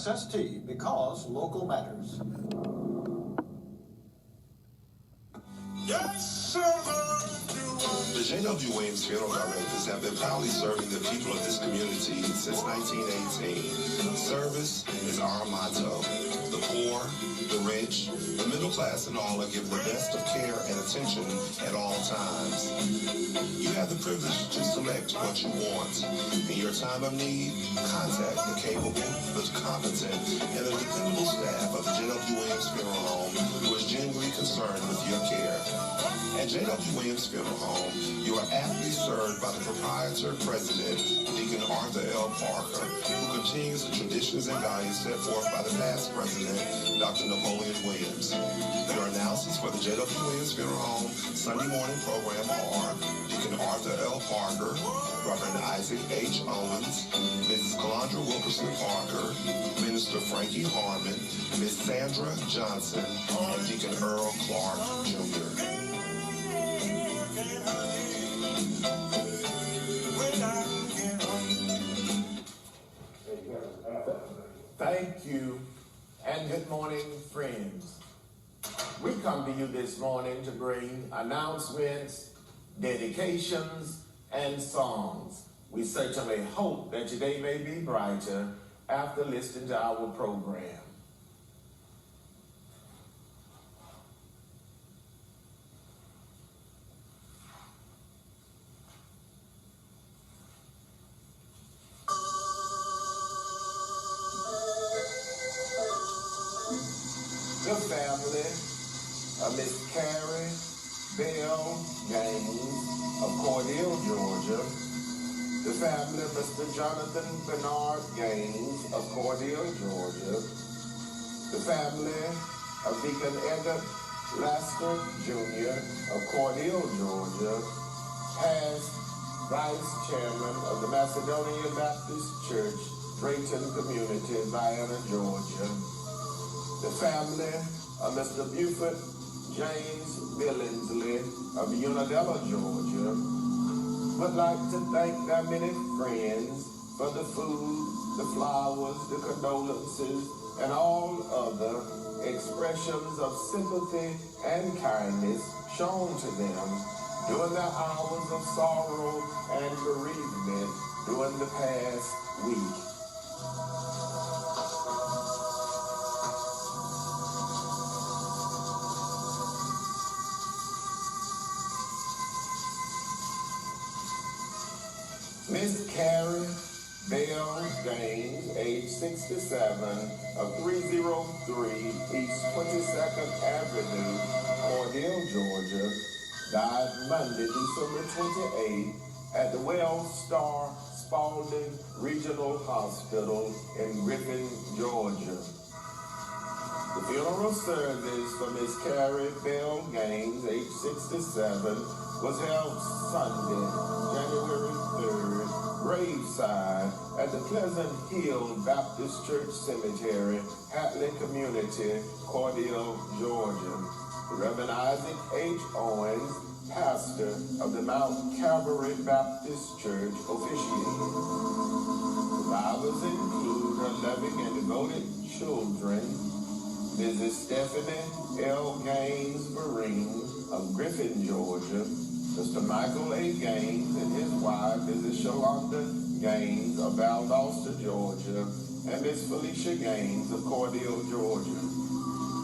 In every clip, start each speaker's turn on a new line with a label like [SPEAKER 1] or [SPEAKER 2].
[SPEAKER 1] SST, because local matters.
[SPEAKER 2] Yes, the J.W. Williams Funeral Directors have been proudly serving the people of this community since 1918. Service is our motto. The poor, the rich, the middle class, and all are given the best of care and attention at all times. You have the privilege to select what you want. In your time of need, contact the capable, the competent, and the dependable staff of the J.W. Williams Funeral Home who is genuinely concerned with your care. At J.W. Williams Funeral Home, you are aptly served by the proprietor, president, Deacon Arthur L. Parker, who continues the traditions and values set forth by the past president, Dr. Napoleon Williams. Your announcers for the J.W. Williams Funeral Home Sunday morning program are Deacon Arthur L. Parker, Reverend Isaac H. Owens, Mrs. Calandra Wilkerson Parker, Minister Frankie Harmon, Miss Sandra Johnson, and Deacon Earl Clark, Jr.
[SPEAKER 3] Thank you, and good morning, friends. We come to you this morning to bring announcements, dedications, and songs. We certainly hope that your day may be brighter after listening to our program. The family of Miss Carrie Bell Gaines of Cordele, Georgia. The family of Mr. Jonathan Bernard Gaines of Cordele, Georgia. The family of Deacon Edgar Lasker Jr. of Cordele, Georgia. Past Vice Chairman of the Macedonia Baptist Church, Drayton Community, Vienna, Georgia. The family of Mr. Buford James Billingsley of Unadilla, Georgia, would like to thank their many friends for the food, the flowers, the condolences, and all other expressions of sympathy and kindness shown to them during their hours of sorrow and bereavement during the past week. Miss Carrie Bell Gaines, age 67, of 303 East 22nd Avenue, Cordele, Georgia, died Monday, December 28th at the Wellstar Spalding Regional Hospital in Griffin, Georgia. The funeral service for Miss Carrie Bell Gaines, age 67, was held Sunday, January 3rd, graveside at the Pleasant Hill Baptist Church Cemetery, Hatley Community, Cordele, Georgia. Reverend Isaac H. Owens, pastor of the Mount Calvary Baptist Church, officiated. Survivors include her loving and devoted children, Mrs. Stephanie L. Gaines Marine of Griffin, Georgia, Mr. Michael A. Gaines and his wife, Mrs. Shalonda Gaines of Valdosta, Georgia, and Miss Felicia Gaines of Cordele, Georgia.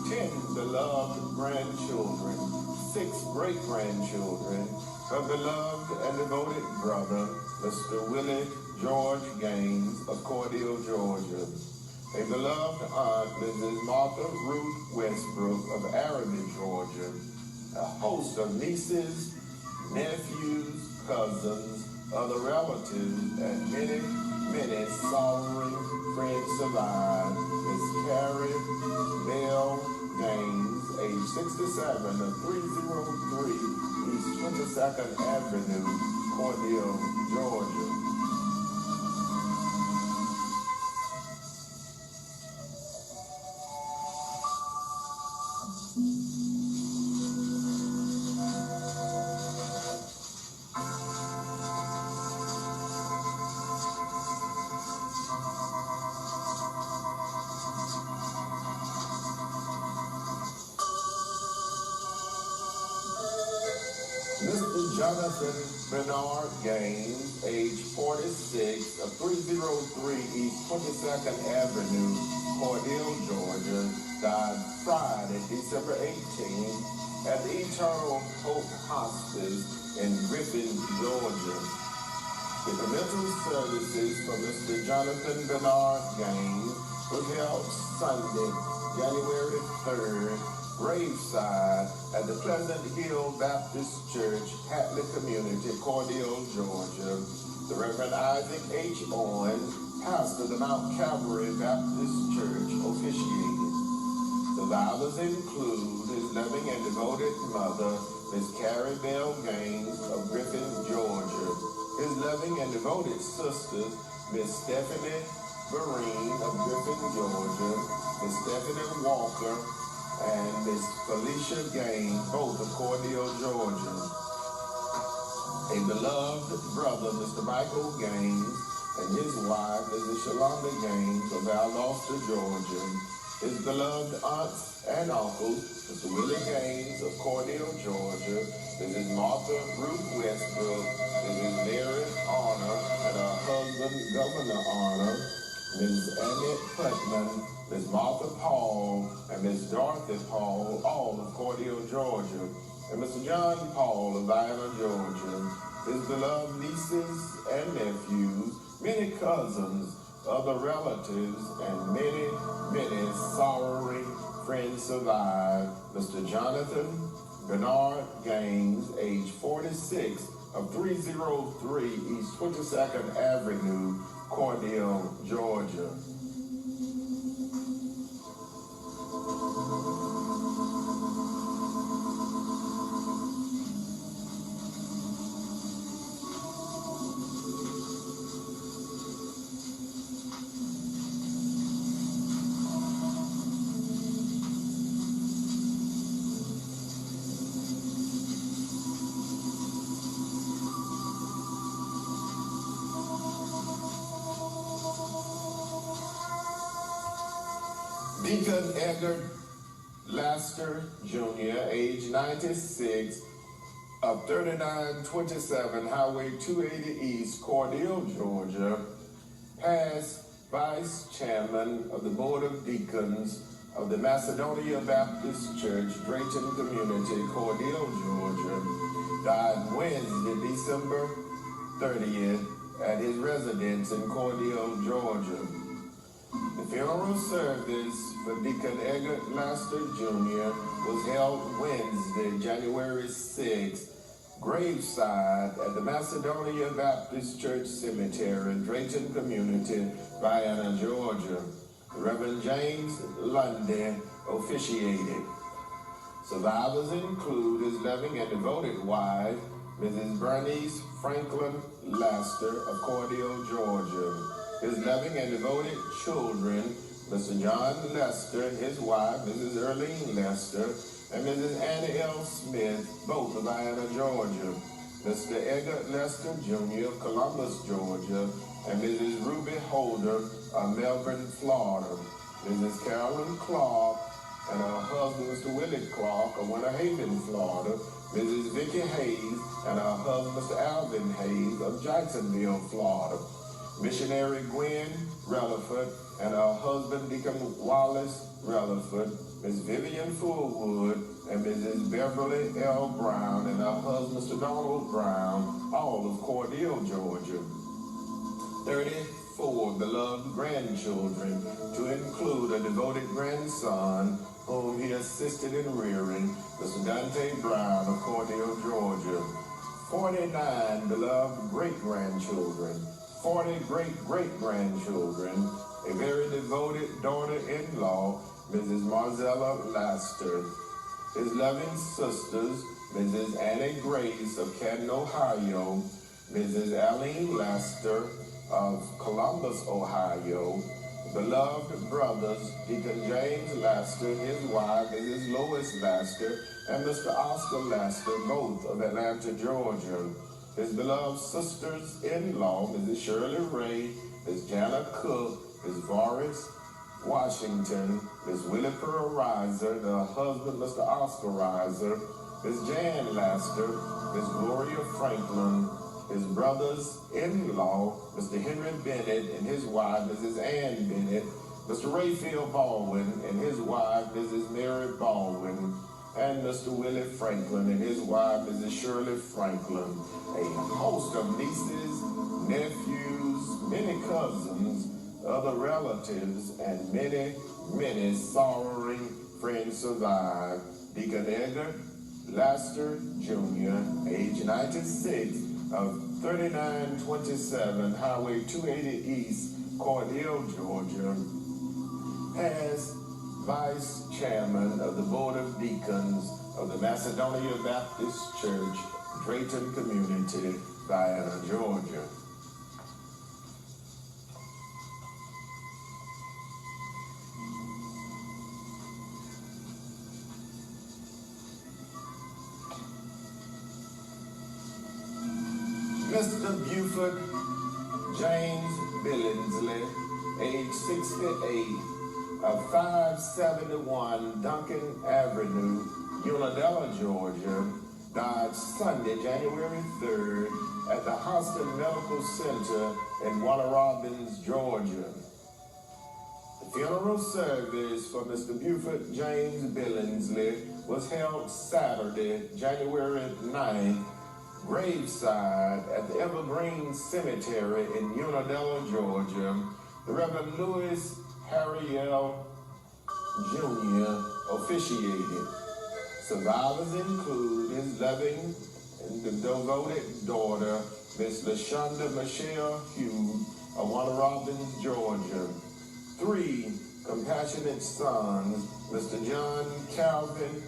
[SPEAKER 3] 10 beloved grandchildren, 6 great-grandchildren, her beloved and devoted brother, Mr. Willie George Gaines of Cordele, Georgia. A beloved aunt, Mrs. Martha Ruth Westbrook of Araby, Georgia. A host of nieces, nephews, cousins, other relatives, and many, many sorrowing friends survived. Miss Carrie Bell Gaines, age 67, of 303 East 22nd Avenue, Cordele, Georgia. Jonathan Bernard Gaines, age 46, of 303 East 22nd Avenue, Cordele, Georgia, died Friday, December 18, at the Eternal Hope Hospice in Griffin, Georgia. The committal services for Mr. Jonathan Bernard Gaines was held Sunday, January 3rd, graveside at the Pleasant Hill Baptist Church, Hatley Community, Cordele, Georgia. The Reverend Isaac H. Owens, pastor of the Mount Calvary Baptist Church, officiated. Survivors include his loving and devoted mother, Miss Carrie Bell Gaines of Griffin, Georgia. His loving and devoted sisters, Miss Stephanie Vereen of Griffin, Georgia, Miss Stephanie Walker, and Miss Felicia Gaines, both of Cordele, Georgia. A beloved brother, Mr. Michael Gaines, and his wife, Mrs. Shalonda Gaines of Valdosta, Georgia. His beloved aunts and uncles, Mr. Willie Gaines of Cordele, Georgia, Mrs. Martha Ruth Westbrook, Mrs. Mary Arner and her husband, Governor Arner, Mrs. Annette Putnam, Ms. Martha Paul, and Ms. Dorothy Paul, all of Cordele, Georgia, and Mr. John Paul of Vienna, Georgia, his beloved nieces and nephews, many cousins, other relatives, and many, many sorrowing friends survive. Mr. Jonathan Bernard Gaines, age 46, of 303 East 22nd Avenue, Cordele, Georgia. Deacon Edgar Laster Jr., age 96, of 3927 Highway 280 East, Cordele, Georgia, past Vice Chairman of the Board of Deacons of the Macedonia Baptist Church, Drayton Community, Cordele, Georgia, died Wednesday, December 30th, at his residence in Cordele, Georgia. The funeral service for Deacon Edgar Laster Jr. was held Wednesday, January 6th, graveside at the Macedonia Baptist Church Cemetery, Drayton Community, Vienna, Georgia. Reverend James Lundy officiated. Survivors include his loving and devoted wife, Mrs. Bernice Franklin Laster of Cordele, Georgia. His loving and devoted children, Mr. John Lester, his wife, Mrs. Earlene Lester, and Mrs. Annie L. Smith, both of Vienna, Georgia. Mr. Edgar Lester Jr. of Columbus, Georgia, and Mrs. Ruby Holder of Melbourne, Florida. Mrs. Carolyn Clark and her husband, Mr. Willie Clark of Winter Haven, Florida. Mrs. Vicki Hayes and her husband, Mr. Alvin Hayes of Jacksonville, Florida. Missionary Gwen Relaford and her husband, Deacon Wallace Relaford, Ms. Vivian Fullwood, and Mrs. Beverly L. Brown and her husband, Mr. Donald Brown, all of Cordele, Georgia. 34 beloved grandchildren, to include a devoted grandson whom he assisted in rearing, Mr. Dante Brown of Cordele, Georgia. 49 beloved great-grandchildren, 40 great-great-grandchildren, a very devoted daughter-in-law, Mrs. Marzella Laster. His loving sisters, Mrs. Annie Grace of Canton, Ohio, Mrs. Aline Laster of Columbus, Ohio, beloved brothers, Deacon James Laster, his wife, Mrs. Lois Laster, and Mr. Oscar Laster, both of Atlanta, Georgia. His beloved sisters-in-law, Mrs. Shirley Ray, Ms. Jana Cook, Ms. Varus Washington, Ms. Willie Pearl Reiser, and her husband, Mr. Oscar Reiser, Miss Jan Laster, Miss Gloria Franklin, his brothers-in-law, Mr. Henry Bennett and his wife, Mrs. Ann Bennett, Mr. Rayfield Baldwin and his wife, Mrs. Mary Baldwin, and Mr. Willie Franklin and his wife, Mrs. Shirley Franklin. A host of nieces, nephews, many cousins, other relatives, and many, many sorrowing friends survive. Deacon Edgar Laster Jr., age 96, of 3927 Highway 280 East, Cordele, Georgia, as Vice Chairman of the Board of Deacons of the Macedonia Baptist Church, Drayton Community, Vienna, Georgia. Mr. Buford James Billingsley, age 68, of 571 Duncan Avenue, Unadilla, Georgia, died Sunday, January 3rd, at the Houston Medical Center in Warner Robins, Georgia. The funeral service for Mr. Buford James Billingsley was held Saturday, January 9th, graveside at the Evergreen Cemetery in Unadilla, Georgia. The Reverend Louis Harriel Jr. officiated. Survivors include his loving and devoted daughter, Miss LaShonda Michelle Hughes of Warner Robins, Georgia. 3 compassionate sons, Mr. John Calvin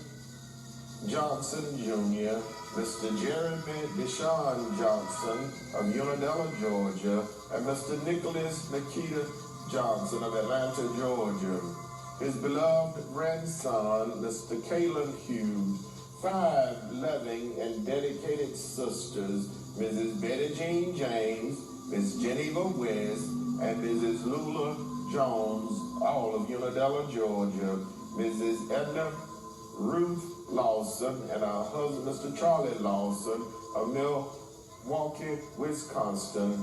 [SPEAKER 3] Johnson Jr., Mr. Jeremy Deshaun Johnson of Unadilla, Georgia, and Mr. Nicholas Nikita Johnson of Atlanta, Georgia. His beloved grandson, Mr. Kalen Hughes, 5 loving and dedicated sisters, Mrs. Betty Jean James, Miss Geneva West, and Mrs. Lula Jones, all of Unadilla, Georgia, Mrs. Edna Ruth Lawson and her husband, Mr. Charlie Lawson of Milwaukee, Wisconsin,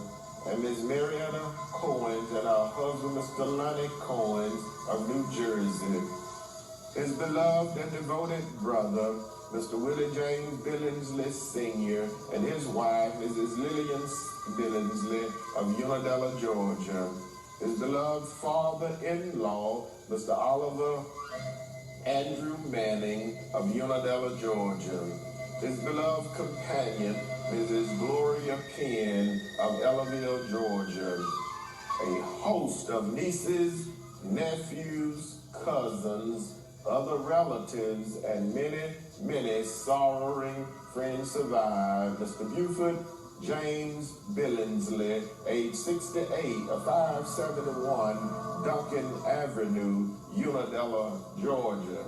[SPEAKER 3] and Ms. Mariana Cohen and her husband, Mr. Lonnie Cohen of New Jersey. His beloved and devoted brother, Mr. Willie James Billingsley Sr., and his wife, Mrs. Lillian Billingsley of Unadilla, Georgia. His beloved father-in-law, Mr. Oliver Andrew Manning of Unadilla, Georgia. His beloved companion, Mrs. Gloria Penn of Ellaville, Georgia. A host of nieces, nephews, cousins, other relatives, and many, many sorrowing friends survive. Mr. Buford James Billingsley, age 68, of 571 Duncan Avenue, Unadilla, Georgia.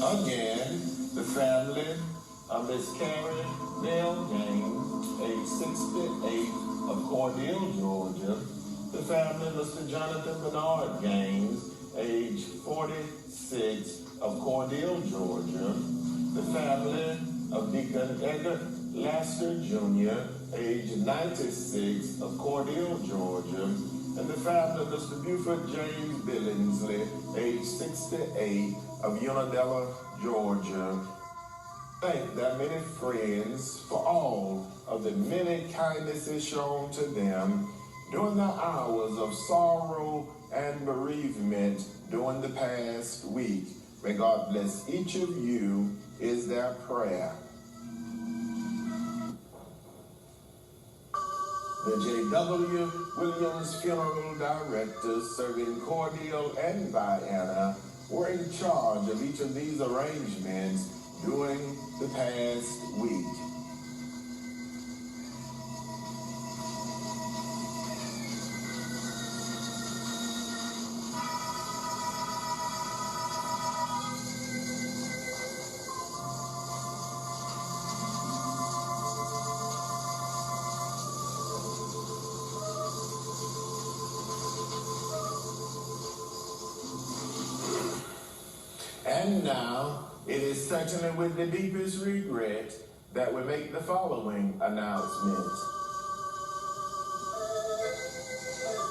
[SPEAKER 3] Again, the family of Miss Carrie Bell James, age 68, of Cordele, Georgia. The family of Mr. Jonathan Bernard Gaines, age 46, of Cordele, Georgia. The family of Deacon Edgar Laster Jr., age 96, of Cordele, Georgia. And the family of Mr. Buford James Billingsley, age 68, of Unadilla, Georgia. Thank their many friends for all of the many kindnesses shown to them during the hours of sorrow and bereavement during the past week. May God bless each of you, is their prayer. The J.W. Williams Funeral Directors serving Cordele and Vienna were in charge of each of these arrangements during the past week. And now, it is certainly with the deepest regret that we make the following announcement.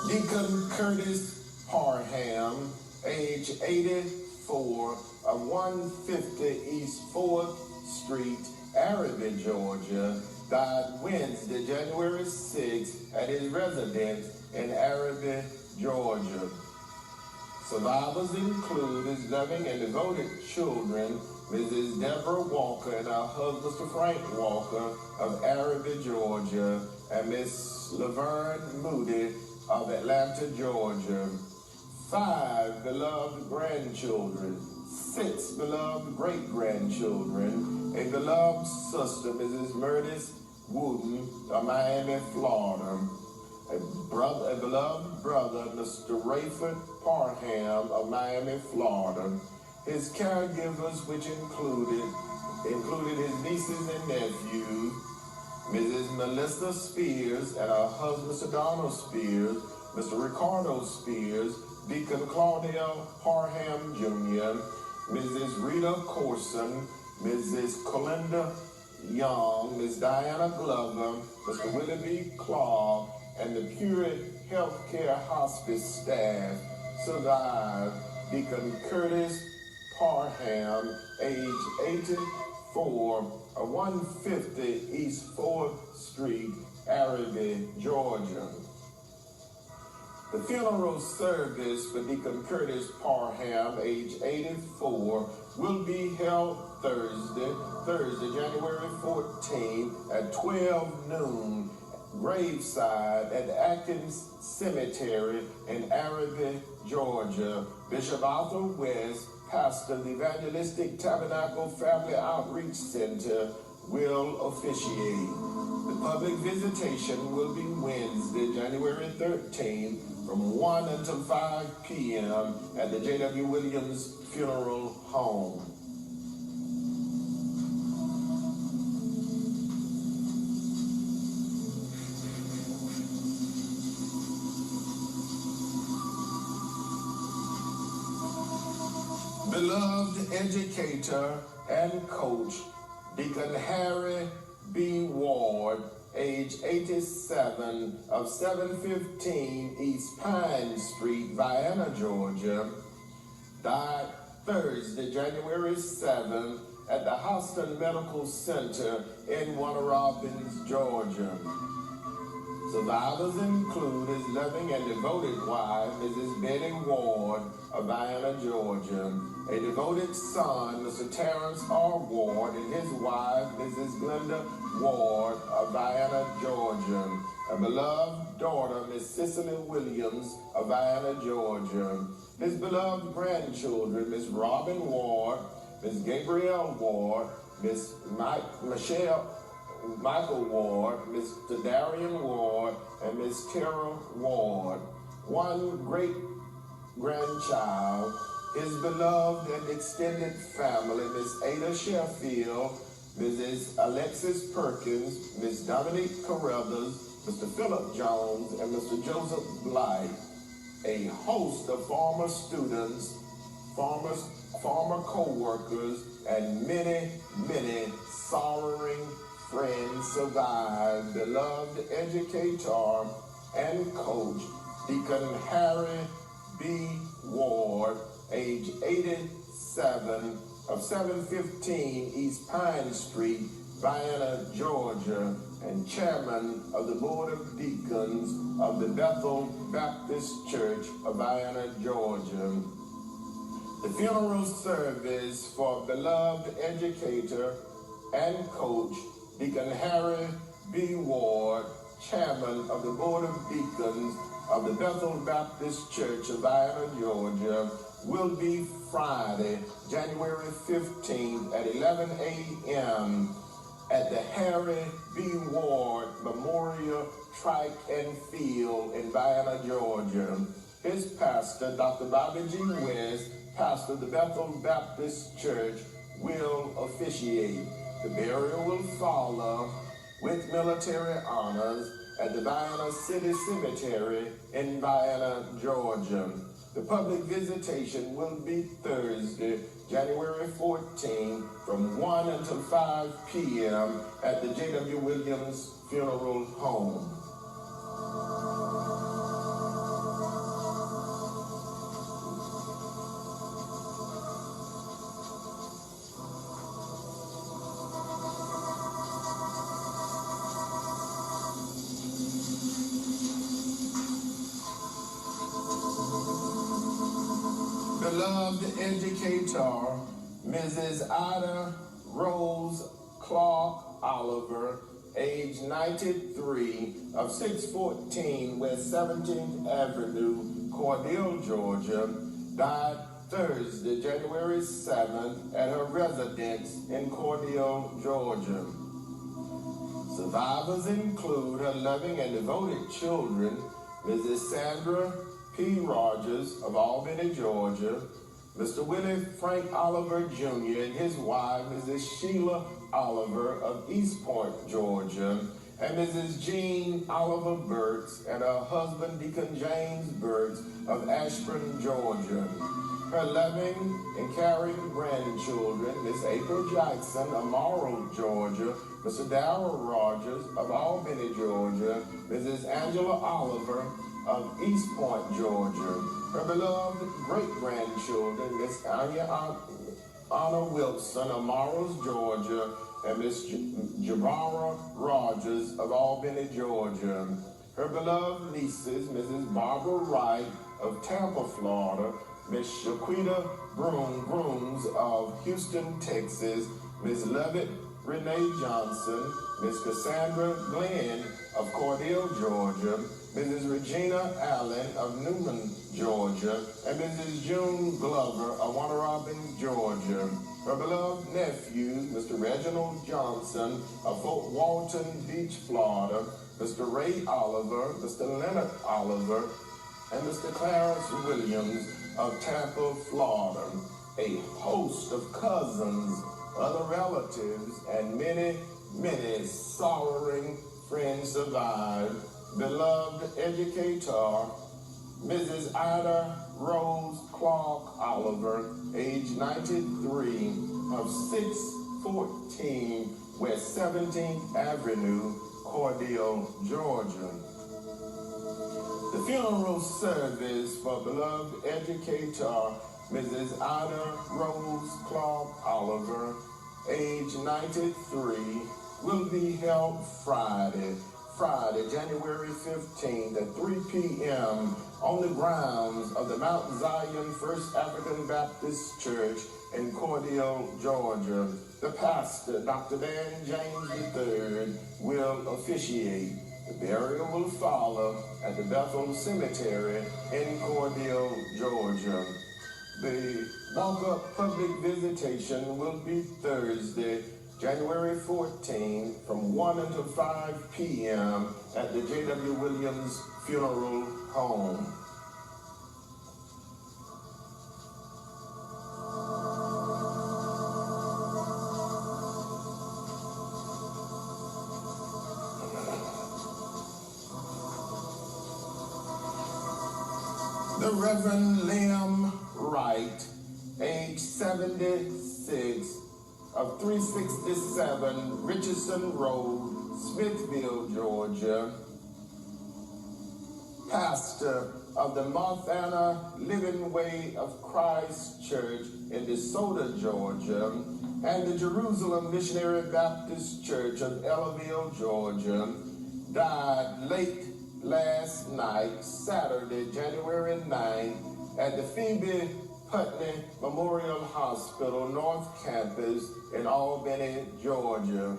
[SPEAKER 3] Deacon Curtis Parham, age 84, of 150 East 4th Street, Arabi, Georgia, died Wednesday, January 6th, at his residence in Arabi, Georgia. Survivors include his loving and devoted children, Mrs. Deborah Walker and her husband, Mr. Frank Walker of Arabi, Georgia, and Miss Laverne Moody of Atlanta, Georgia. 5 beloved grandchildren, 6 beloved great-grandchildren, a beloved sister, Mrs. Murtis Wooten of Miami, Florida, a beloved brother, Mr. Rayford Parham of Miami, Florida. His caregivers, which included his nieces and nephews, Mrs. Melissa Spears and her husband, Mr. Donald Spears, Mr. Ricardo Spears, Deacon Claudia Parham Jr., Mrs. Rita Corson, Mrs. Colinda Young, Ms. Diana Glover, Mr. Willoughby Clark, and the Purity Healthcare Hospice staff survived Deacon Curtis Parham, age 84, of 150 East 4th Street, Arabi, Georgia. The funeral service for Deacon Curtis Parham, age 84, will be held Thursday, January 14th at 12 noon, graveside at Atkins Cemetery in Arabi, Georgia. Bishop Arthur West, pastor of the Evangelistic Tabernacle Family Outreach Center, will officiate. The public visitation will be Wednesday, January 13th, from 1 until 5 p.m. at the J.W. Williams Funeral Home. Beloved educator and coach, Deacon Harry B. Ward, age 87, of 715 East Pine Street, Vienna, Georgia, died Thursday, January 7th, at the Houston Medical Center in Warner Robins, Georgia. Survivors include his loving and devoted wife, Mrs. Betty Ward of Vienna, Georgia, a devoted son, Mr. Terrence R. Ward, and his wife, Mrs. Glenda Ward of Vienna, Georgia, a beloved daughter, Miss Cicely Williams of Vienna, Georgia, his beloved grandchildren, Miss Robin Ward, Miss Gabrielle Ward, Miss Michael Ward, Mr. Darian Ward, and Miss Tara Ward. One great-grandchild, his beloved and extended family, Miss Ada Sheffield, Mrs. Alexis Perkins, Miss Dominique Carruthers, Mr. Philip Jones, and Mr. Joseph Blight. A host of former students, former co-workers, and many, many sorrowing friends survived beloved educator and coach, Deacon Harry B. Ward, age 87, of 715 East Pine Street, Vienna, Georgia, and chairman of the Board of Deacons of the Bethel Baptist Church of Vienna, Georgia. The funeral service for beloved educator and coach, Deacon Harry B. Ward, chairman of the Board of Deacons of the Bethel Baptist Church of Vienna, Georgia, will be Friday, January 15th at 11 a.m. at the Harry B. Ward Memorial Track and Field in Vienna, Georgia. His pastor, Dr. Bobby G. West, pastor of the Bethel Baptist Church, will officiate. The burial will follow with military honors at the Vienna City Cemetery in Vienna, Georgia. The public visitation will be Thursday, January 14, from 1 until 5 p.m. at the J.W. Williams Funeral Home. Beloved educator, Mrs. Ida Rose Clark Oliver, age 93, of 614 West 17th Avenue, Cordele, Georgia, died Thursday, January 7th, at her residence in Cordele, Georgia. Survivors include her loving and devoted children, Mrs. Sandra P. Rogers of Albany, Georgia, Mr. Willie Frank Oliver Jr. and his wife, Mrs. Sheila Oliver of East Point, Georgia, and Mrs. Jean Oliver Burks and her husband, Deacon James Burks of Ashburn, Georgia. Her loving and caring grandchildren, Miss April Jackson of Morrow, Georgia, Mr. Darrell Rogers of Albany, Georgia, Mrs. Angela Oliver of East Point, Georgia. Her beloved great-grandchildren, Miss Anna Wilson of Morrows, Georgia, and Miss Jabara Rogers of Albany, Georgia. Her beloved nieces, Mrs. Barbara Wright of Tampa, Florida, Miss Shaquita Brooms of Houston, Texas, Miss Lovett Renee Johnson, Miss Cassandra Glenn of Cordele, Georgia, Mrs. Regina Allen of Newman, Georgia, and Mrs. June Glover of Wannerobin, Georgia. Her beloved nephews, Mr. Reginald Johnson of Fort Walton Beach, Florida, Mr. Ray Oliver, Mr. Leonard Oliver, and Mr. Clarence Williams of Tampa, Florida. A host of cousins, other relatives, and many, many sorrowing friends survived. Beloved educator, Mrs. Ida Rose Clark Oliver, age 93, of 614 West 17th Avenue, Cordele, Georgia. The funeral service for beloved educator, Mrs. Ida Rose Clark Oliver, age 93, will be held Friday, January 15th at 3 p.m. on the grounds of the Mount Zion First African Baptist Church in Cordele, Georgia. The pastor, Dr. Dan James III, will officiate. The burial will follow at the Bethel Cemetery in Cordele, Georgia. The walk-up public visitation will be Thursday, January 14th, from 1 until 5 p.m. at the J.W. Williams Funeral Home. The Reverend Liam Wright, age 76, of 367 Richardson Road, Smithville, Georgia, pastor of the Montana Living Way of Christ Church in DeSoto, Georgia, and the Jerusalem Missionary Baptist Church of Ellaville, Georgia, died late last night, Saturday, January 9th, at the Phoebe Putney Memorial Hospital North Campus in Albany, Georgia.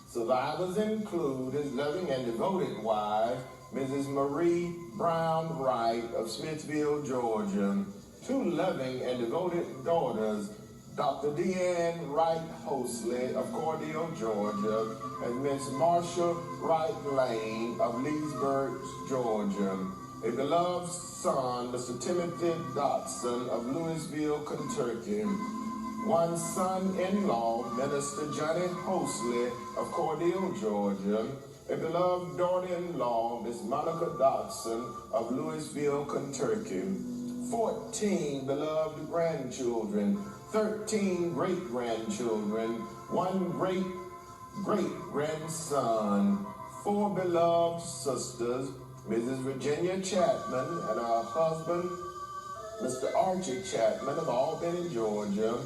[SPEAKER 3] Survivors include his loving and devoted wife, Mrs. Marie Brown Wright of Smithville, Georgia, two loving and devoted daughters, Dr. Deanne Wright Hosley of Cordele, Georgia, and Miss Marsha Wright Lane of Leesburg, Georgia. A beloved son, Mr. Timothy Dotson of Louisville, Kentucky. One son-in-law, Minister Johnny Hosley of Cordele, Georgia. A beloved daughter-in-law, Miss Monica Dotson of Louisville, Kentucky. 14 beloved grandchildren, 13 great-grandchildren, 1 great-great-grandson, 4 beloved sisters, Mrs. Virginia Chapman and her husband, Mr. Archie Chapman of Albany, Georgia,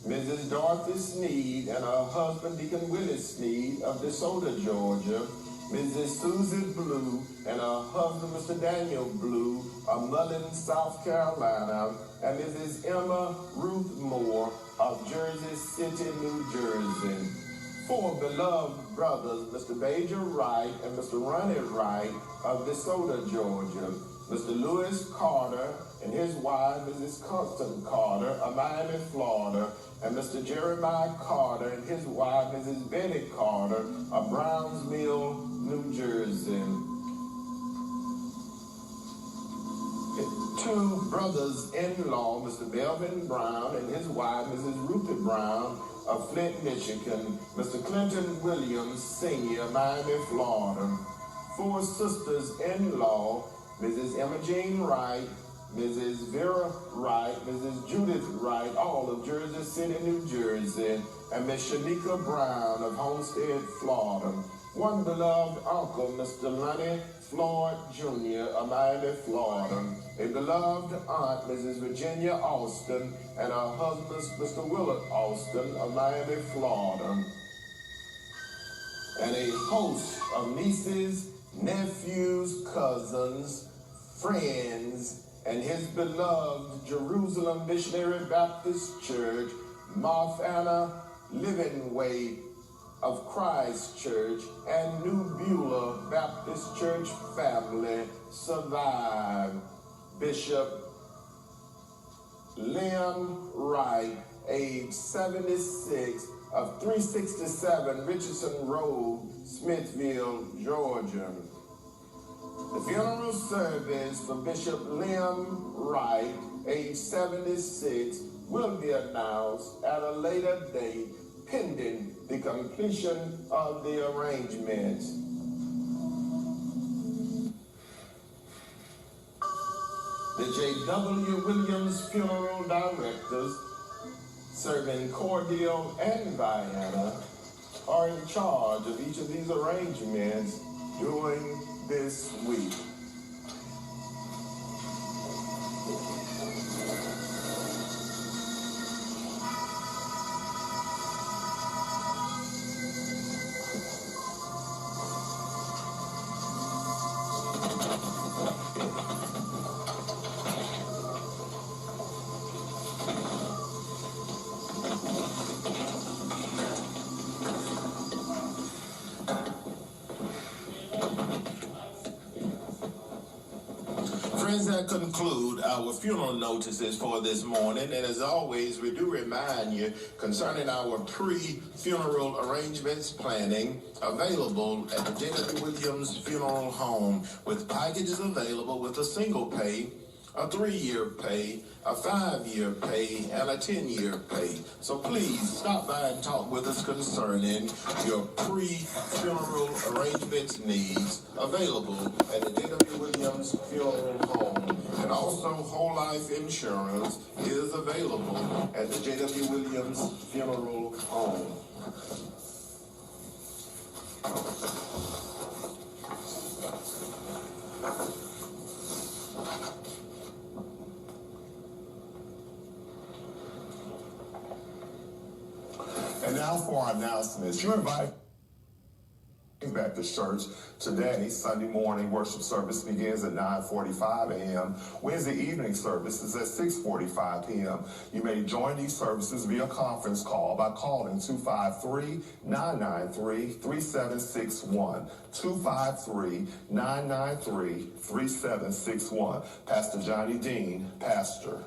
[SPEAKER 3] Mrs. Dorothy Sneed and her husband, Deacon Willis Sneed of DeSoto, Georgia, Mrs. Susie Blue and her husband, Mr. Daniel Blue of Mullen, South Carolina, and Mrs. Emma Ruth Moore of Jersey City, New Jersey. 4 beloved brothers, Mr. Major Wright and Mr. Ronnie Wright of DeSoto, Georgia, Mr. Lewis Carter and his wife, Mrs. Constance Carter of Miami, Florida, and Mr. Jeremiah Carter and his wife, Mrs. Betty Carter of Browns Mill, New Jersey. 2 brothers-in-law, Mr. Melvin Brown and his wife, Mrs. Ruthie Brown of Flint, Michigan, Mr. Clinton Williams, Sr., Miami, Florida. 4 sisters-in-law, Mrs. Emma Jean Wright, Mrs. Vera Wright, Mrs. Judith Wright, all of Jersey City, New Jersey, and Miss Shanika Brown of Homestead, Florida. 1 beloved uncle, Mr. Lonnie Floyd Jr. of Miami, Florida. A beloved aunt, Mrs. Virginia Austin, and her husband, Mr. Willard Austin of Miami, Florida. And a host of nieces, nephews, cousins, friends, and his beloved Jerusalem Missionary Baptist Church, Martha Anna Living Way of Christ Church, and New Beulah Baptist Church family survive. Bishop Lynn Wright, age 76, of 367 Richardson Road, Smithville, Georgia. The funeral service for Bishop Lynn Wright, age 76, will be announced at a later date pending the completion of the arrangements. The J.W. Williams Funeral Directors, serving Cordele and Vienna, are in charge of each of these arrangements during this week. Friends, that conclude our funeral notices for this morning. And as always, we do remind you concerning our pre-funeral arrangements planning available at the J.W. Williams Funeral Home, with packages available with a single pay, a 3-year pay, a 5-year pay, and a 10-year pay. So please stop by and talk with us concerning your pre-funeral arrangements needs available at the J.W. Williams Funeral Home. And also whole life insurance is available at the J.W. Williams Funeral Home.
[SPEAKER 2] And now for our announcements. You're invited back to church today. Sunday morning worship service begins at 9:45 a.m. Wednesday evening service is at 6:45 p.m. You may join these services via conference call by calling 253-993-3761. 253-993-3761. Pastor Johnny Dean, pastor.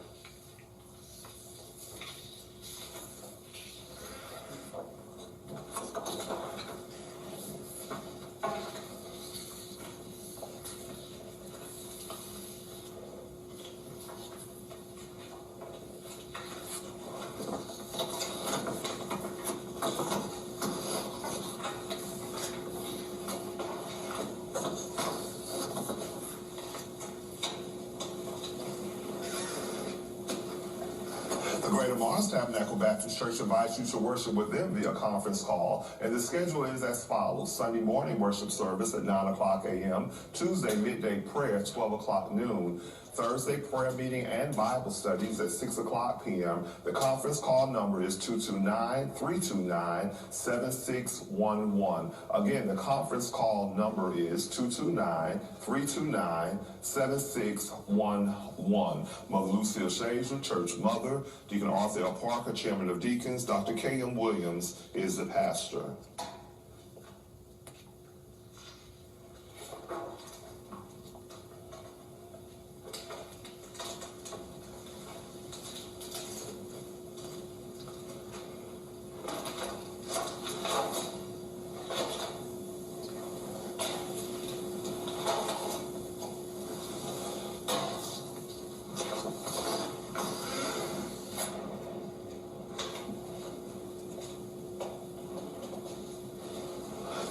[SPEAKER 2] Mars Tabernacle Baptist Church invites you to worship with them via conference call. And the schedule is as follows. Sunday morning worship service at 9 o'clock a.m. Tuesday midday prayer, 12 o'clock noon. Thursday prayer meeting and Bible studies at 6 o'clock p.m. The conference call number is 229-329-7611. Again, the conference call number is 229-329-7611. Mother Lucille Shazer, Church Mother, Deacon Arthur L. Parker, Chairman of Deacons, Dr. K.M. Williams is the pastor.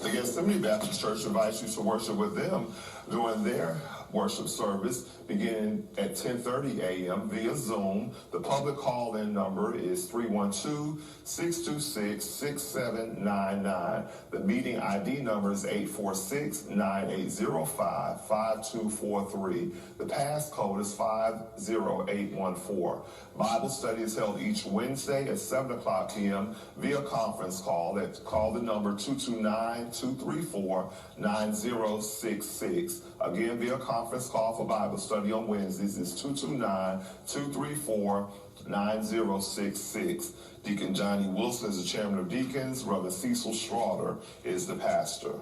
[SPEAKER 2] The Gethsemane Baptist Church invites you to worship with them during their worship service beginning at 10:30 a.m. via Zoom. The public call-in number is 312-626-6799. The meeting ID number is 846-9805-5243. The passcode is 50814. Bible study is held each Wednesday at 7 o'clock p.m. via conference call. Call the number 229-234-9066. Again, via conference call for Bible study on Wednesdays is 229-234-9066. Deacon Johnny Wilson is the chairman of deacons. Reverend Cecil Schroeder is the pastor.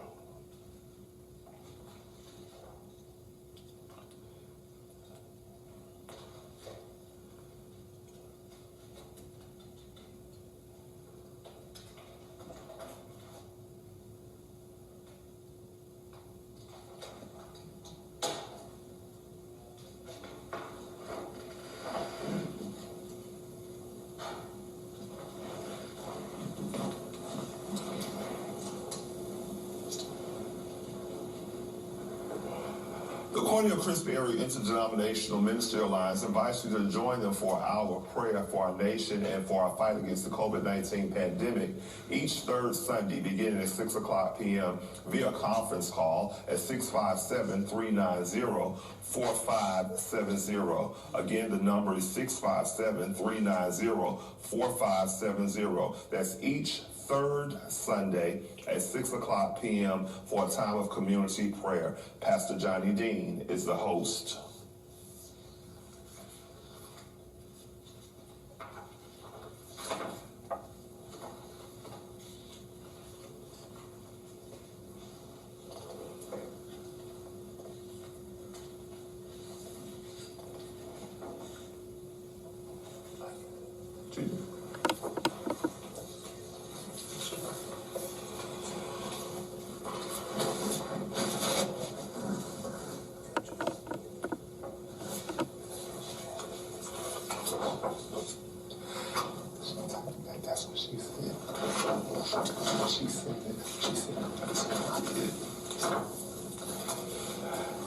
[SPEAKER 2] The Cornell Crisp Area Interdenominational Ministry Alliance invites you to join them for our prayer for our nation and for our fight against the COVID-19 pandemic each third Sunday beginning at 6 o'clock p.m. via conference call at 657-390-4570. Again, the number is 657-390-4570. That's each third Sunday at 6 o'clock p.m. for a time of community prayer. Pastor Johnny Dean is the host.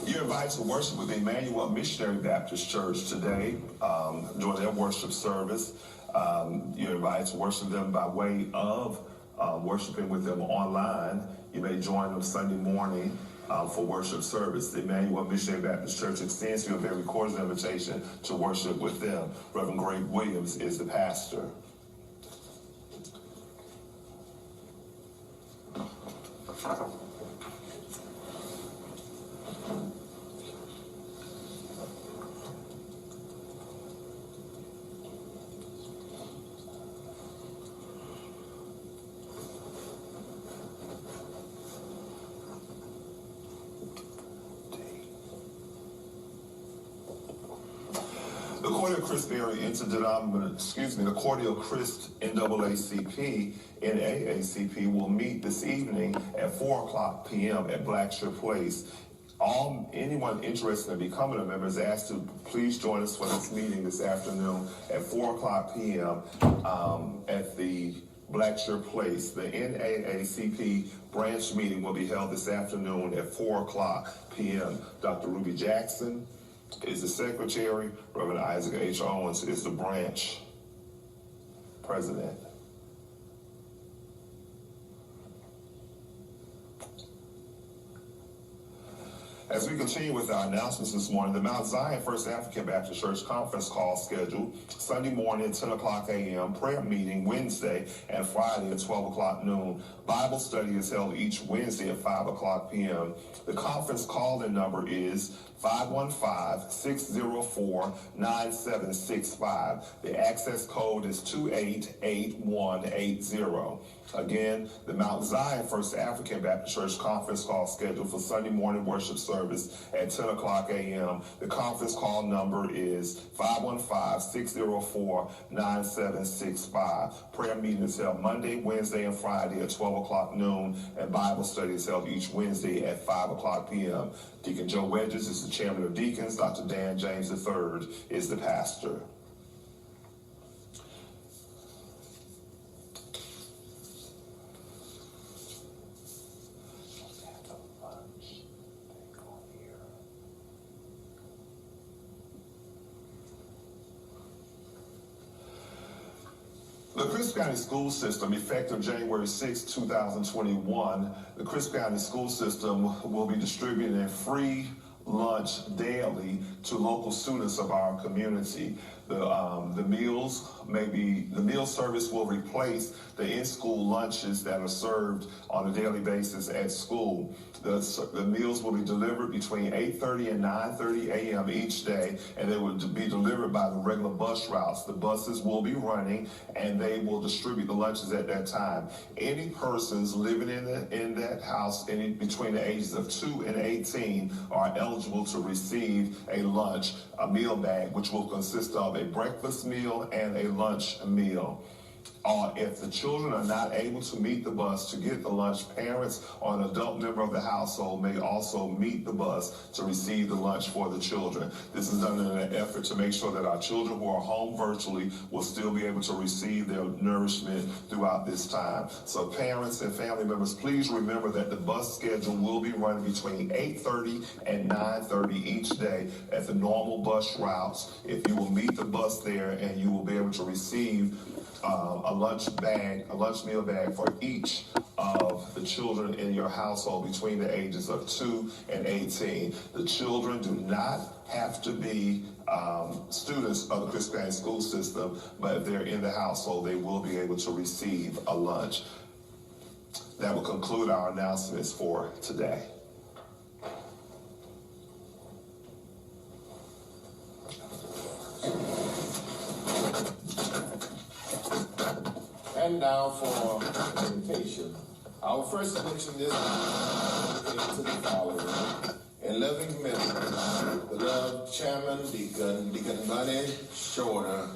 [SPEAKER 2] You're invited to worship with the Emmanuel Missionary Baptist Church today during their worship service. You're invited to worship them by way of worshiping with them online. You may join them Sunday morning for worship service. The Emmanuel Missionary Baptist Church extends you a very cordial invitation to worship with them. Reverend Greg Williams is the pastor. The Cordial Crisp Area the Cordial Crisp NAACP and AACP will meet this evening at 4 o'clock p.m. at Blackshear Place. Anyone interested in becoming a member is asked to please join us for this meeting this afternoon at 4 o'clock p.m. At the Blackshear Place. The NAACP branch meeting will be held this afternoon at 4 o'clock p.m. Dr. Ruby Jackson is the secretary. Reverend Isaac H. Owens is the branch President. As we continue with our announcements this morning, the Mount Zion First African Baptist Church conference call scheduled Sunday morning at 10 o'clock a.m., prayer meeting Wednesday and Friday at 12 o'clock noon. Bible study is held each Wednesday at 5 o'clock p.m. The conference call-in number is 515-604-9765. The access code is 288180. Again, the Mount Zion First African Baptist Church conference call scheduled for Sunday morning worship service at 10 o'clock a.m. The conference call number is 515-604-9765. Prayer meeting is held Monday, Wednesday, and Friday at 12 o'clock noon, and Bible study is held each Wednesday at 5 o'clock p.m. Deacon Joe Wedges is the chairman of deacons. Dr. Dan James III is the pastor. The Crisp County School System, effective January 6, 2021, the Crisp County School System will be distributing a free lunch daily to local students of our community. The meal service will replace the in-school lunches that are served on a daily basis at school. The meals will be delivered between 8:30 and 9:30 a.m. each day, and they will be delivered by the regular bus routes. The buses will be running, and they will distribute the lunches at that time. Any persons living in that house between the ages of 2 and 18 are eligible to receive a lunch, a meal bag, which will consist of a breakfast meal and a lunch meal. If the children are not able to meet the bus to get the lunch, parents or an adult member of the household may also meet the bus to receive the lunch for the children. This is done in an effort to make sure that our children who are home virtually will still be able to receive their nourishment throughout this time. So parents and family members, please remember that the bus schedule will be running between 8:30 and 9:30 each day at the normal bus routes. If you will meet the bus there, and you will be able to receive a lunch meal bag for each of the children in your household between the ages of 2 and 18. The children do not have to be students of the Crisp County School System, but if they're in the household, they will be able to receive a lunch. That will conclude our announcements for today.
[SPEAKER 3] And now for invitation. Our first election this week to the following. In loving memory, beloved Chairman Deacon Buddy Shorter,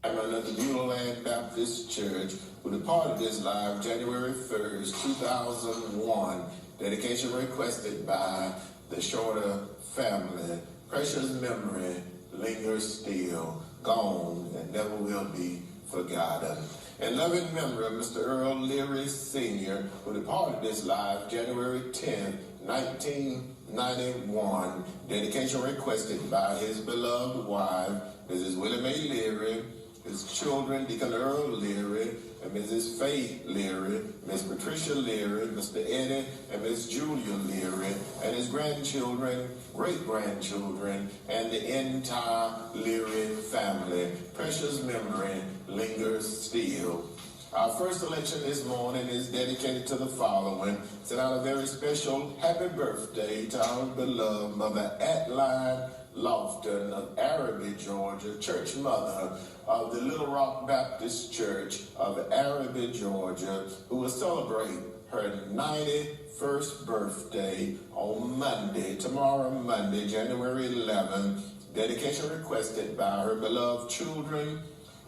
[SPEAKER 3] Chairman of the Beulah Baptist Church, who departed this life January 1st, 2001. Dedication requested by the Shorter family. Precious memory lingers still, gone and never will be forgotten. In loving memory of Mr. Earl Leary Sr., who departed this life January 10, 1991. Dedication requested by his beloved wife, Mrs. Willie Mae Leary, his children, Deacon Earl Leary, and Mrs. Faye Leary, Miss Patricia Leary, Mr. Eddie and Miss Julia Leary, and his grandchildren, great-grandchildren, and the entire Leary family. Precious memory lingers still. Our first election this morning is dedicated to the following. Send out a very special happy birthday to our beloved Mother Adeline Lofton of Araby, Georgia, church mother of the Little Rock Baptist Church of Araby, Georgia, who will celebrate her 91st birthday on Monday, tomorrow Monday, January 11th. Dedication requested by her beloved children,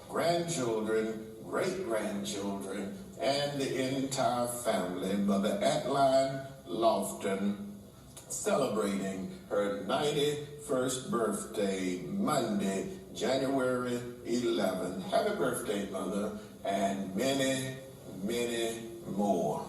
[SPEAKER 3] grandchildren, great-grandchildren, and the entire family. Mother Adeline Lofton celebrating her 91st birthday, Monday, January 11th. Happy birthday, Mother, and many, many more.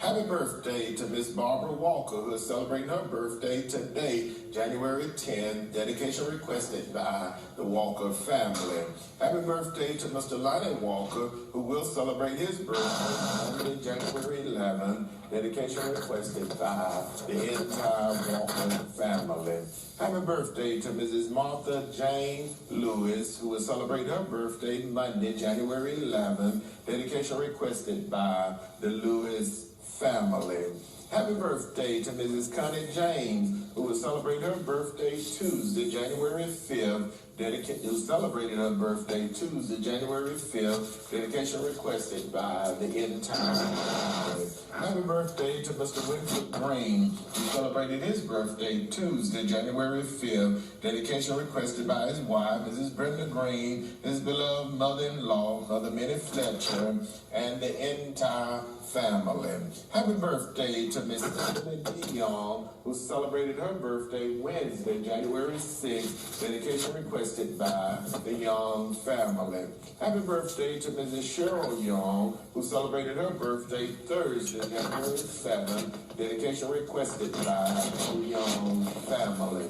[SPEAKER 3] Happy birthday to Miss Barbara Walker, who is celebrating her birthday today, January 10th. Dedication requested by the Walker family. Happy birthday to Mr. Lonnie Walker, who will celebrate his birthday on January 11th. Dedication requested by the entire Walker family. Happy birthday to Mrs. Martha Jane Lewis, who will celebrate her birthday Monday, January 11th. Dedication requested by the Lewis family. Happy birthday to Mrs. Connie James, who will celebrate her birthday Tuesday, January 5th. Who celebrated her birthday Tuesday, January 5th. Dedication requested by the entire family. Happy birthday to Mr. Winfred Green, who celebrated his birthday Tuesday, January 5th. Dedication requested by his wife, Mrs. Brenda Green, his beloved mother-in-law, Mother Minnie Fletcher, and the entire family. Happy birthday to Miss Emily D. Young, who celebrated her birthday Wednesday, January 6th. Dedication requested by the Young family. Happy birthday to Mrs. Cheryl Young, who celebrated her birthday Thursday, January 7th. Dedication requested by the Young family.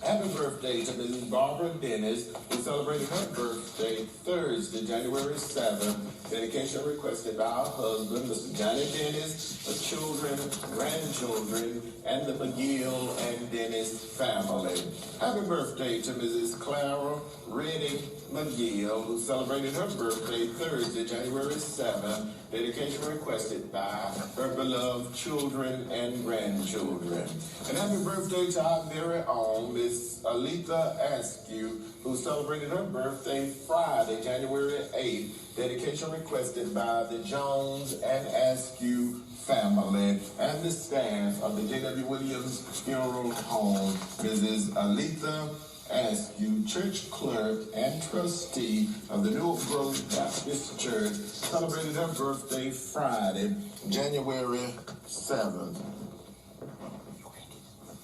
[SPEAKER 3] Happy birthday to Mrs. Barbara Dennis, who celebrated her birthday Thursday, January 7th. Dedication requested by her husband, Mr. Johnny Dennis, the children, grandchildren, and the McGill and Dennis family. Happy birthday to Mrs. Clara Reddy McGill, who celebrated her birthday Thursday, January 7th. Dedication requested by her beloved children and grandchildren. And happy birthday to our very own Miss Aletha Askew, who celebrated her birthday Friday, January 8th. Dedication requested by the Jones and Askew family and the staff of the J.W. Williams Funeral Home. Mrs. Aletha Askew, church clerk and trustee of the New Oak Grove Baptist Church, celebrated her birthday Friday, January 7th.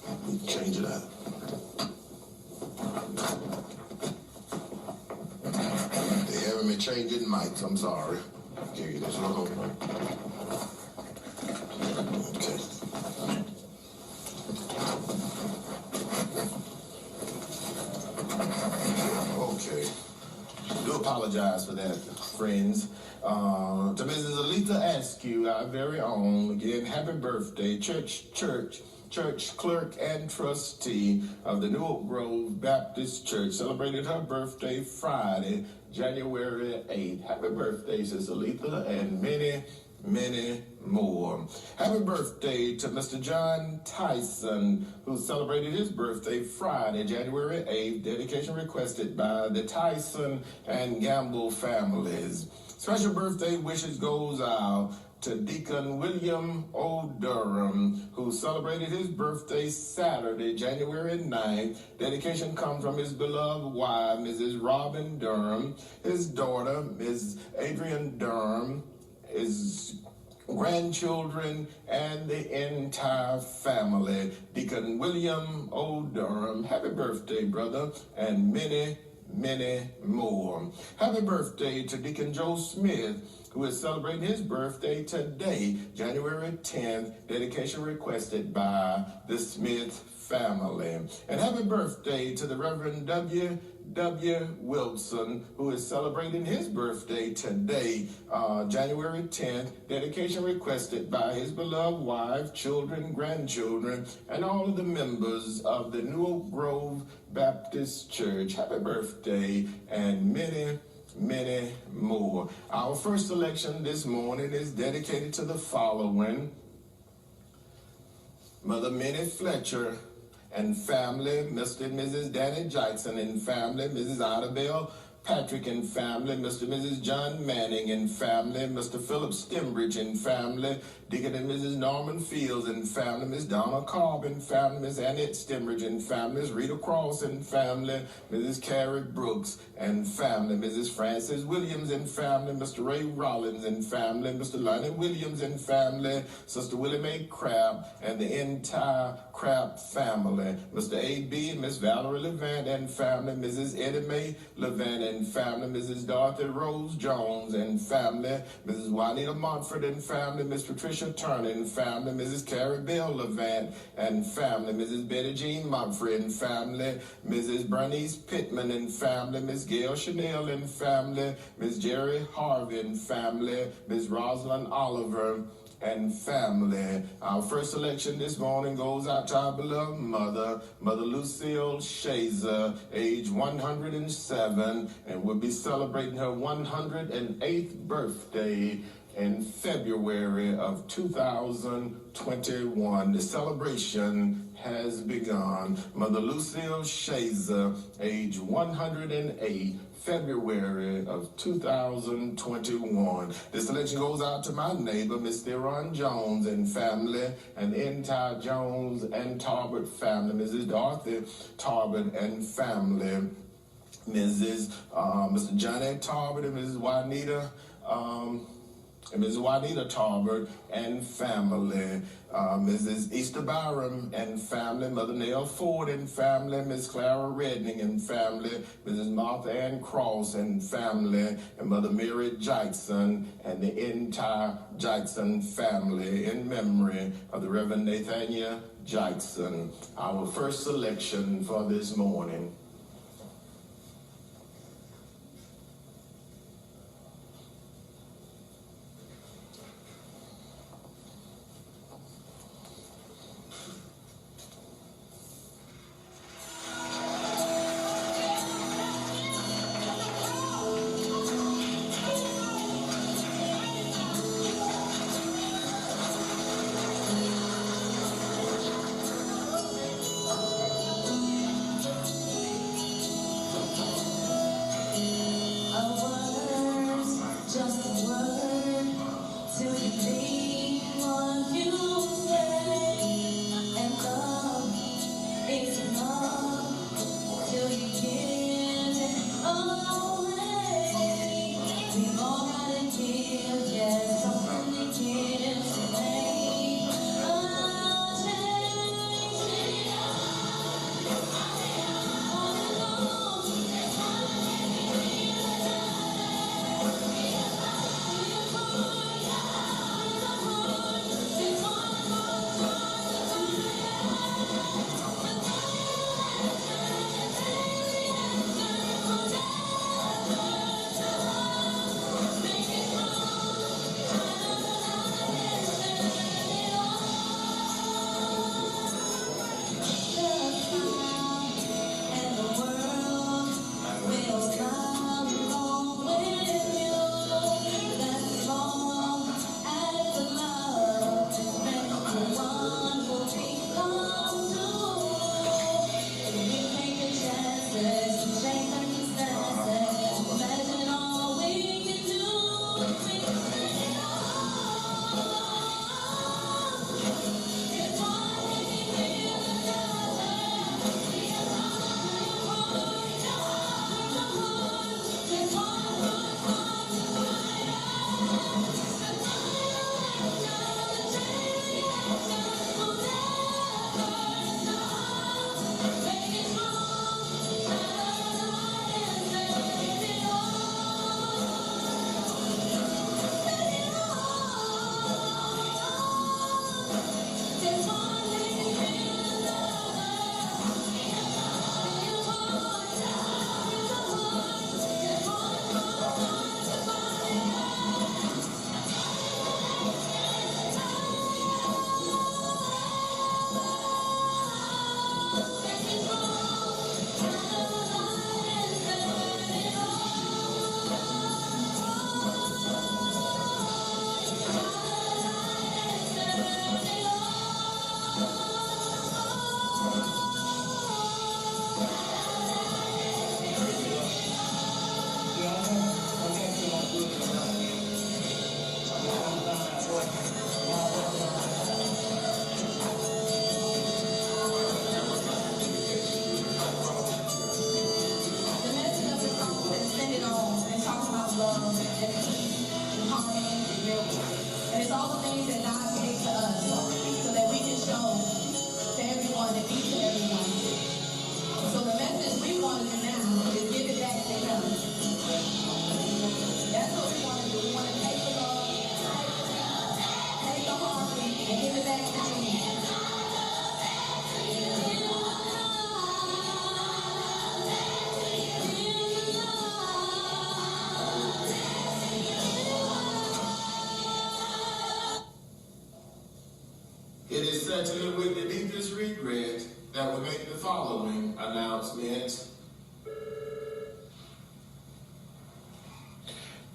[SPEAKER 3] Let me change it up. They having me changing mics, I'm sorry. Okay, this one. Okay. Okay. Do apologize for that, friends. To Mrs. Aletha Askew, our very own, again, happy birthday, church clerk and trustee of the New Oak Grove Baptist Church, celebrated her birthday Friday, January 8th. Happy birthday, Sister Aletha, and many, many more. Happy birthday to Mr. John Tyson, who celebrated his birthday Friday, January 8th. Dedication requested by the Tyson and Gamble families. Special birthday wishes goes out to Deacon William O. Durham, who celebrated his birthday Saturday, January 9th. Dedication comes from his beloved wife, Mrs. Robin Durham, his daughter, Ms. Adrian Durham, his grandchildren, and the entire family. Deacon William O. Durham, happy birthday, brother, and many, many more. Happy birthday to Deacon Joe Smith, who is celebrating his birthday today, January 10th. Dedication requested by the Smith family. And happy birthday to the Reverend W. Wilson, who is celebrating his birthday today, January 10th. Dedication requested by his beloved wife, children, grandchildren, and all of the members of the New Oak Grove Baptist Church. Happy birthday, and many, many more. Our first selection this morning is dedicated to the following: Mother Minnie Fletcher and family, Mr. and Mrs. Danny Jackson and family, Mrs. Idabelle Patrick and family, Mr. and Mrs. John Manning and family, Mr. Philip Stembridge and family, Deacon and Mrs. Norman Fields and family, Miss Donna Cobb and family, Miss Annette Stembridge and family, Miss Rita Cross and family, Mrs. Carrie Brooks and family, Mrs. Frances Williams and family, Mr. Ray Rollins and family, Mr. Lonnie Williams and family, Sister Willie Mae Crabb and the entire Crabb family, Mr. A.B. and Miss Valerie Levant and family, Mrs. Eddie Mae Levant and family, Mrs. Dorothy Rose Jones and family, Mrs. Juanita Montford and family, Miss Patricia Turner and family, Mrs. Carrie Bell Levant and family, Mrs. Betty Jean Montford and family, Mrs. Bernice Pittman and family, Miss Gail Chanel and family, Miss Jerry Harvey and family, Miss Rosalind Oliver and family. Our first selection this morning goes out to our beloved mother, Mother Lucille Shazer, age 107, and we'll be celebrating her 108th birthday in February of 2021. The celebration has begun. Mother Lucille Shazer, age 108, February of 2021. This selection goes out to my neighbor, Miss Theron Jones and family, and entire Jones and Tarbert family, Mrs. Dorothy Tarbert and family, Mrs. Mr. Johnny Tarbert and Mrs. Juanita and Mrs. Juanita Tarbert and family, Mrs. Easter Byram and family, Mother Nell Ford and family, Miss Clara Redning and family, Mrs. Martha Ann Cross and family, and Mother Mary Jackson and the entire Jackson family in memory of the Reverend Nathaniel Jackson. Our first selection for this morning.
[SPEAKER 4] And it's all the things that God gave to us so that we can show to everyone and be to everyone. So the message we want to do now is give it back to Him. That's what we want to do. We want to take the love, take the harmony, and give it back to Jesus.
[SPEAKER 3] It is certainly with the deepest regret that we make the following announcement.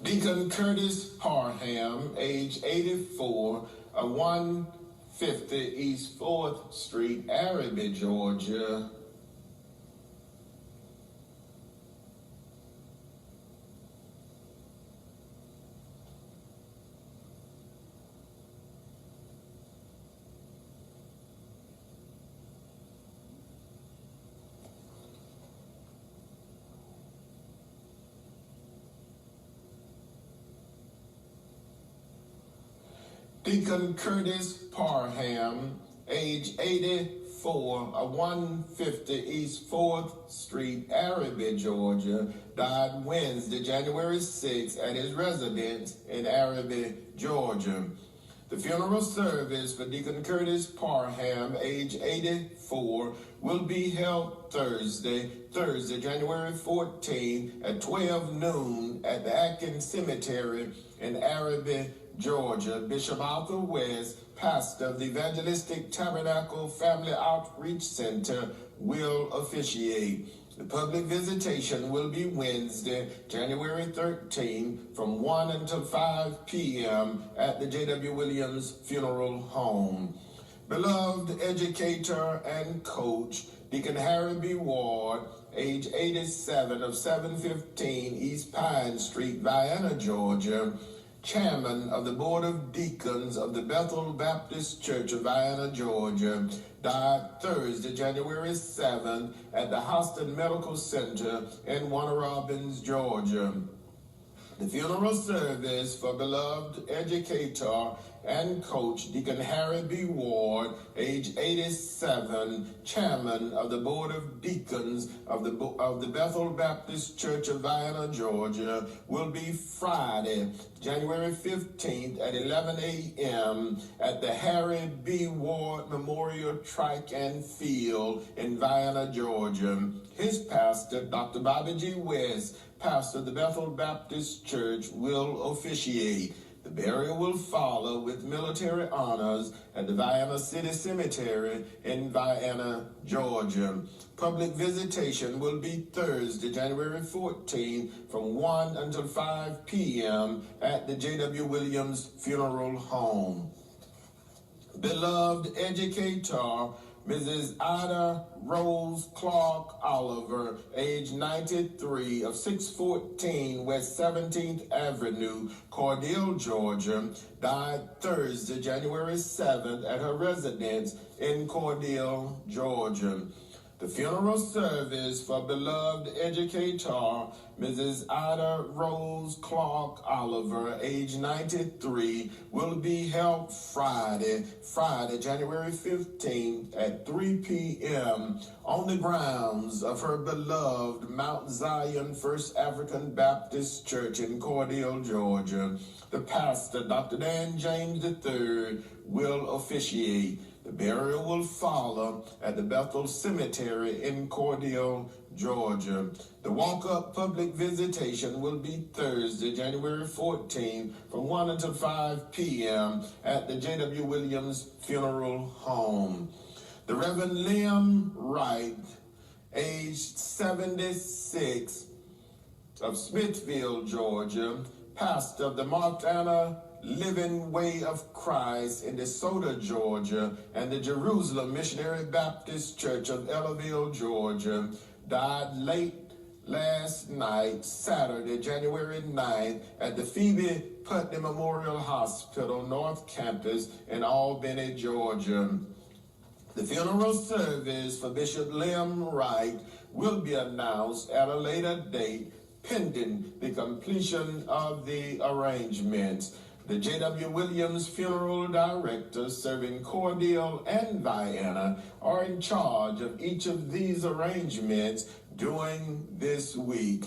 [SPEAKER 3] Deacon Curtis Parham, age 84, of 150 East 4th Street, Arabi, Georgia. Deacon Curtis Parham, age 84, of 150 East 4th Street, Arabi, Georgia, died Wednesday, January 6, at his residence in Arabi, Georgia. The funeral service for Deacon Curtis Parham, age 84, will be held Thursday, January 14, at 12 noon at the Atkins Cemetery in Arabi, Georgia. Bishop Arthur West, pastor of the Evangelistic Tabernacle Family Outreach Center, will officiate. The public visitation will be Wednesday, January 13, from 1 until 5 p.m. at the J.W. Williams Funeral Home. Beloved educator and coach, Deacon Harry B. Ward, age 87, of 715 East Pine Street, Vienna, Georgia, chairman of the Board of Deacons of the Bethel Baptist Church of Vienna, Georgia, died Thursday, January 7th at the Houston Medical Center in Warner Robins, Georgia. The funeral service for beloved educator and coach Deacon Harry B. Ward, age 87, chairman of the Board of Deacons of the Bethel Baptist Church of Vienna, Georgia, will be Friday, January 15th at 11 a.m. at the Harry B. Ward Memorial Track and Field in Vienna, Georgia. His pastor, Dr. Bobby G. West, pastor of the Bethel Baptist Church, will officiate. The burial will follow with military honors at the Vienna City Cemetery in Vienna, Georgia. Public visitation will be Thursday, January 14, from 1 until 5 p.m. at the J.W. Williams Funeral Home. Beloved educator, Mrs. Ida Rose Clark Oliver, age 93, of 614 West 17th Avenue, Cordele, Georgia, died Thursday, January 7th at her residence in Cordele, Georgia. The funeral service for beloved educator, Mrs. Ida Rose Clark Oliver, age 93, will be held Friday, January 15th at 3 p.m. on the grounds of her beloved Mount Zion First African Baptist Church in Cordele, Georgia. The pastor, Dr. Dan James III, will officiate. The burial will follow at the Bethel Cemetery in Cordele, Georgia. The walk-up public visitation will be Thursday, January 14, from 1 until 5 p.m. at the J.W. Williams Funeral Home. The Reverend Liam Wright, aged 76, of Smithfield, Georgia, pastor of the Montana Living Way of Christ in DeSoto, Georgia, and the Jerusalem Missionary Baptist Church of Ellaville, Georgia, died late last night, Saturday, January 9th, at the Phoebe Putney Memorial Hospital North Campus in Albany, Georgia. The funeral service for Bishop Liam Wright will be announced at a later date, pending the completion of the arrangements. The J.W. Williams Funeral Directors serving Cordele and Vienna are in charge of each of these arrangements during this week.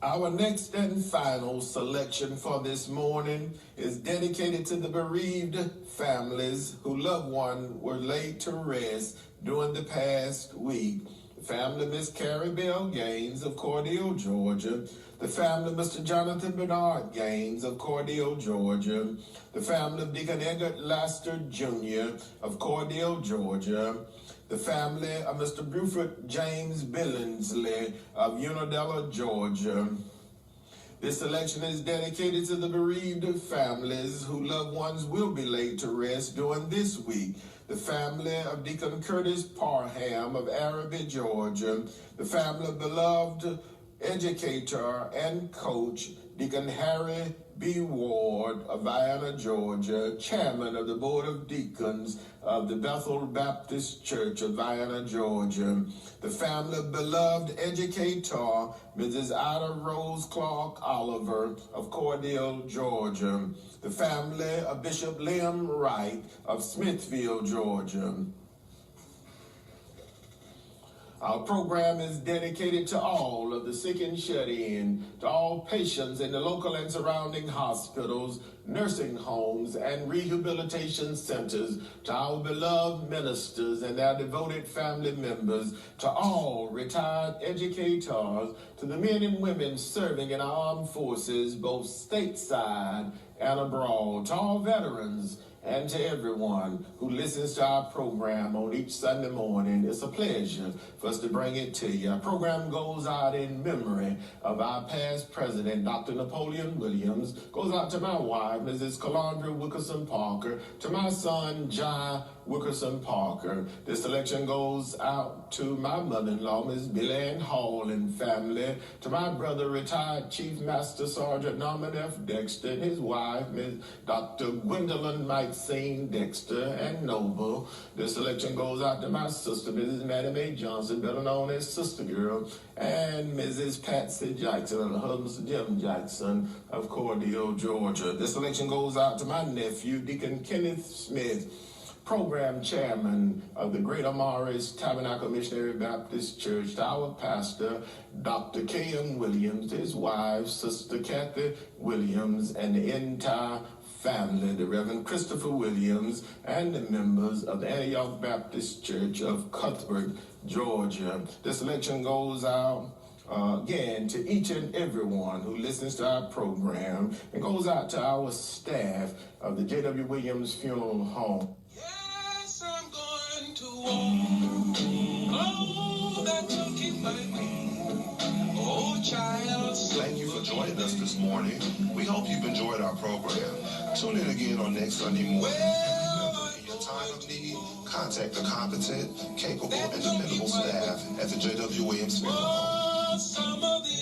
[SPEAKER 3] Our next and final selection for this morning is dedicated to the bereaved families whose loved ones were laid to rest during the past week. The family of Miss Carrie Bell Gaines of Cordele, Georgia. The family of Mr. Jonathan Bernard Gaines of Cordele, Georgia. The family of Deacon Edgar Laster Jr. of Cordele, Georgia. The family of Mr. Buford James Billingsley of Unadilla, Georgia. This selection is dedicated to the bereaved families whose loved ones will be laid to rest during this week. The family of Deacon Curtis Parham of Arabi, Georgia. The family of beloved educator and coach Deacon Harry B. Ward of Vienna, Georgia, chairman of the Board of Deacons of the Bethel Baptist Church of Vienna, Georgia. The family of beloved educator Mrs. Ida Rose Clark Oliver of Cordele, Georgia. The family of Bishop Liam Wright of Smithfield, Georgia. Our program is dedicated to all of the sick and shut-in, to all patients in the local and surrounding hospitals, nursing homes, and rehabilitation centers, to our beloved ministers and their devoted family members, to all retired educators, to the men and women serving in our armed forces, both stateside and abroad, to all veterans, and to everyone who listens to our program on each Sunday morning. It's a pleasure for us to bring it to you. Our program goes out in memory of our past president, Dr. Napoleon Williams, goes out to my wife, Mrs. Calandra Wickerson Parker, to my son, John Wickerson Parker. This selection goes out to my mother-in-law, Ms. Billy Ann Hall and family, to my brother, retired Chief Master Sergeant Norman F. Dexter, and his wife, Ms. Dr. Gwendolyn Maxine Dexter and Noble. This selection goes out to my sister, Mrs. Maddie Mae Johnson, better known as Sister Girl, and Mrs. Patsy Jackson and her husband, Mr. Jim Jackson of Cordele, Georgia. This selection goes out to my nephew, Deacon Kenneth Smith, program chairman of the Greater Morris Tabernacle Missionary Baptist Church, to our pastor, Dr. K.M. Williams, his wife, Sister Kathy Williams, and the entire family, the Reverend Christopher Williams, and the members of the Antioch Baptist Church of Cuthbert, Georgia. This selection goes out again to each and everyone who listens to our program. It goes out to our staff of the J.W. Williams Funeral Home.
[SPEAKER 5] Yes, I'm going to walk. Oh, that will keep my feet. Oh, child.
[SPEAKER 2] Thank you for joining us this morning. We hope you've enjoyed our program. Tune in again on next Sunday morning. In your time of need, contact the competent, capable, and dependable staff at the J.W. Williams Funeral Home.
[SPEAKER 5] Some of the